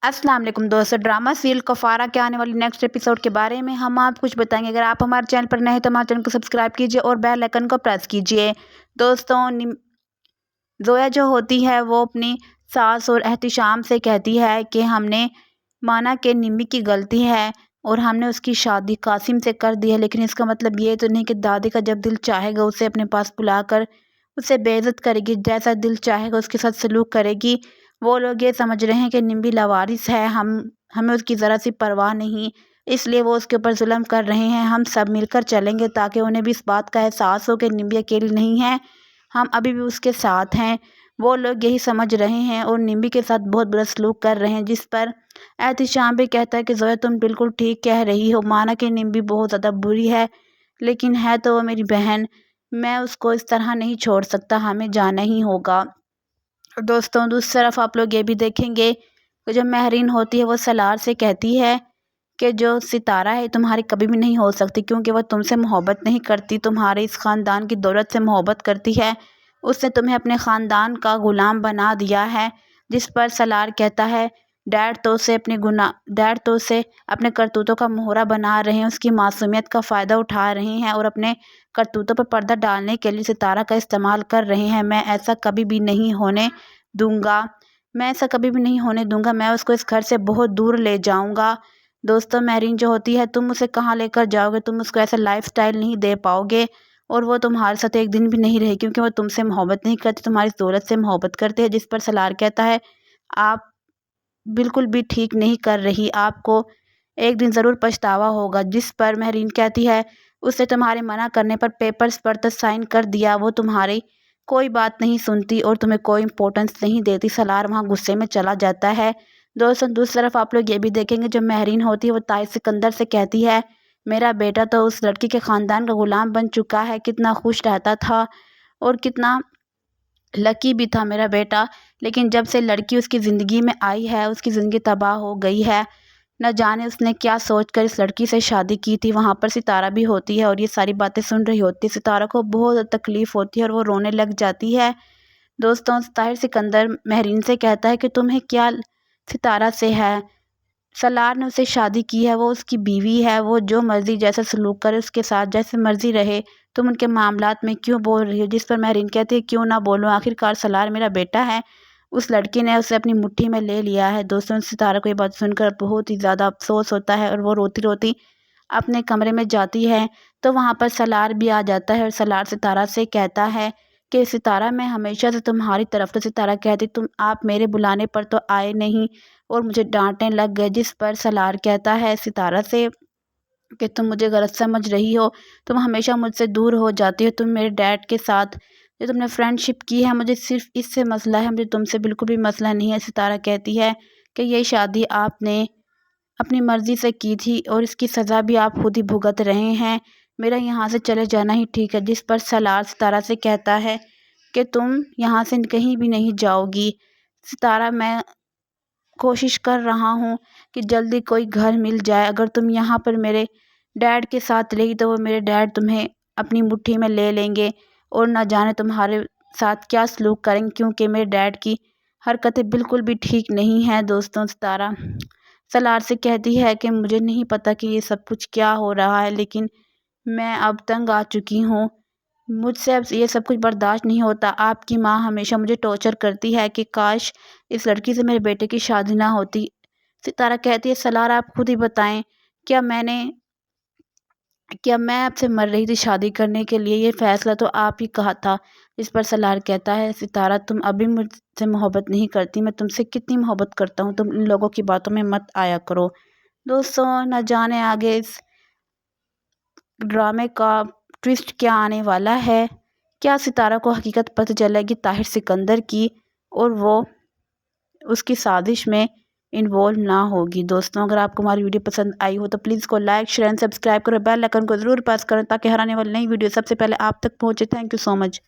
अस्सलाम वालेकुम दोस्तों, ड्रामा सीरियल कफारा के आने वाली नेक्स्ट एपिसोड के बारे में हम आप कुछ बताएंगे। अगर आप हमारे चैनल पर नए हैं तो हमारे चैनल को सब्सक्राइब कीजिए और बेल आइकन को प्रेस कीजिए। दोस्तों, जोया जो होती है वो अपनी सास और एहतिशाम से कहती है कि हमने माना कि निम्मी की गलती है और हमने उसकी शादी कासिम से कर दी है, लेकिन इसका मतलब ये तो नहीं कि दादी का जब दिल चाहेगा उसे अपने पास बुलाकर उसे बेइज्जत करेगी, जैसा दिल चाहेगा उसके साथ सलूक करेगी। वो लोग ये समझ रहे हैं कि निम्मी लावारिस है, हमें उसकी ज़रा सी परवाह नहीं, इसलिए वो उसके ऊपर जुल्म कर रहे हैं। हम सब मिलकर चलेंगे ताकि उन्हें भी इस बात का एहसास हो कि निम्मी अकेली नहीं है, हम अभी भी उसके साथ हैं। वो लोग यही समझ रहे हैं और निम्मी के साथ बहुत बुरा सलूक कर रहे हैं, जिस पर एहतिशाम भी कहता है कि जोया तुम बिल्कुल ठीक कह रही हो। माना कि निम्मी बहुत ज़्यादा बुरी है, लेकिन है तो वो मेरी बहन, मैं उसको इस तरह नहीं छोड़ सकता, हमें जाना ही होगा। दोस्तों, दूसरी तरफ आप लोग ये भी देखेंगे कि जो महरीन होती है वो सलार से कहती है कि जो सितारा है तुम्हारी कभी भी नहीं हो सकती, क्योंकि वह तुमसे मोहब्बत नहीं करती, तुम्हारे इस ख़ानदान की दौलत से मोहब्बत करती है। उसने तुम्हें अपने ख़ानदान का ग़ुलाम बना दिया है। जिस पर सलार कहता है डैड तो उसे अपने करतूतों का मोहरा बना रहे हैं, उसकी मासूमियत का फ़ायदा उठा रहे हैं और अपने करतूतों पर पर्दा डालने के लिए सितारा का इस्तेमाल कर रहे हैं। मैं ऐसा कभी भी नहीं होने दूंगा, मैं उसको इस घर से बहुत दूर ले जाऊंगा। दोस्तों, महरीन जो होती है, तुम उसे कहाँ लेकर जाओगे, तुम उसको ऐसा लाइफस्टाइल नहीं दे पाओगे और वो तुम्हारे साथ एक दिन भी नहीं रहे, क्योंकि वो तुमसे मोहब्बत नहीं करती, तुम्हारी दौलत से मोहब्बत करती है। जिस पर सलार कहता है आप बिल्कुल भी ठीक नहीं कर रही, आपको एक दिन ज़रूर पछतावा होगा। जिस पर महरीन कहती है उसने तुम्हारे मना करने पर पेपर्स पर तो साइन कर दिया, वो तुम्हारी कोई बात नहीं सुनती और तुम्हें कोई इम्पोर्टेंस नहीं देती। सलार वहाँ गुस्से में चला जाता है। दोस्तों, दूसरी तरफ आप लोग ये भी देखेंगे जो महरीन होती है वो ताहिर सिकंदर से कहती है मेरा बेटा तो उस लड़की के ख़ानदान का ग़ुलाम बन चुका है, कितना खुश रहता था और कितना लकी भी था मेरा बेटा, लेकिन जब से लड़की उसकी ज़िंदगी में आई है उसकी ज़िंदगी तबाह हो गई है। न जाने उसने क्या सोचकर इस लड़की से शादी की थी। वहाँ पर सितारा भी होती है और ये सारी बातें सुन रही होती है। सितारा को बहुत तकलीफ़ होती है और वो रोने लग जाती है। दोस्तों, ताहिर सिकंदर महरीन से कहता है कि तुम्हें क्या सितारा से है, सलार ने उससे शादी की है, वो उसकी बीवी है, वो जो मर्ज़ी जैसा सलूक करे उसके साथ जैसे मर्ज़ी रहे, तुम उनके मामलात में क्यों बोल रही हो। जिस पर महरीन कहती है क्यों ना बोलूं, आखिरकार सलार मेरा बेटा है, उस लड़की ने उसे अपनी मुट्ठी में ले लिया है। दोस्तों, सितारा को ये बात सुनकर बहुत ही ज़्यादा अफसोस होता है और वो रोती रोती अपने कमरे में जाती है तो वहाँ पर सलार भी आ जाता है और सलार सितारा से कहता है कि सितारा मैं हमेशा से तुम्हारी तरफ। तो सितारा कहती आप मेरे बुलाने पर तो आए नहीं और मुझे डांटने लग गए। जिस पर सलार कहता है सितारा से कि तुम मुझे गलत समझ रही हो, तुम हमेशा मुझसे दूर हो जाती हो, तुम मेरे डैड के साथ जो तुमने फ्रेंडशिप की है मुझे सिर्फ इससे मसला है, मुझे तुमसे बिल्कुल भी मसला नहीं है। सितारा कहती है कि ये शादी आपने अपनी मर्ज़ी से की थी और इसकी सज़ा भी आप खुद ही भुगत रहे हैं, मेरा यहाँ से चले जाना ही ठीक है। जिस पर सलार सितारा से कहता है कि तुम यहाँ से कहीं भी नहीं जाओगी। सितारा मैं कोशिश कर रहा हूँ कि जल्दी कोई घर मिल जाए, अगर तुम यहाँ पर मेरे डैड के साथ रही तो वो मेरे डैड तुम्हें अपनी मुट्ठी में ले लेंगे और न जाने तुम्हारे साथ क्या सलूक करेंगे, क्योंकि मेरे डैड की हरकतें बिल्कुल भी ठीक नहीं हैं। दोस्तों, सितारा सलार से कहती है कि मुझे नहीं पता कि ये सब कुछ क्या हो रहा है, लेकिन मैं अब तंग आ चुकी हूँ, मुझसे अब ये सब कुछ बर्दाश्त नहीं होता। आपकी माँ हमेशा मुझे टॉर्चर करती है कि काश इस लड़की से मेरे बेटे की शादी ना होती। सितारा कहती है सलार आप खुद ही बताएं, क्या मैं आपसे मर रही थी शादी करने के लिए, ये फ़ैसला तो आप ही कहा था। इस पर सलार कहता है सितारा तुम अभी मुझसे मोहब्बत नहीं करती, मैं तुमसे कितनी मोहब्बत करता हूँ, तुम इन लोगों की बातों में मत आया करो। दोस्तों, न जाने आगे इस ड्रामे का ट्विस्ट क्या आने वाला है, क्या सितारा को हकीकत पता चलेगी ताहिर सिकंदर की और वो उसकी साजिश में इन्वॉल्व ना होगी। दोस्तों, अगर आपको हमारी वीडियो पसंद आई हो तो प्लीज़ इसको लाइक शेयर एंड सब्सक्राइब करो, बेल आइकन को ज़रूर प्रेस करें ताकि हर आने वाली नई वीडियो सबसे पहले आप तक पहुँचे। Thank you so much.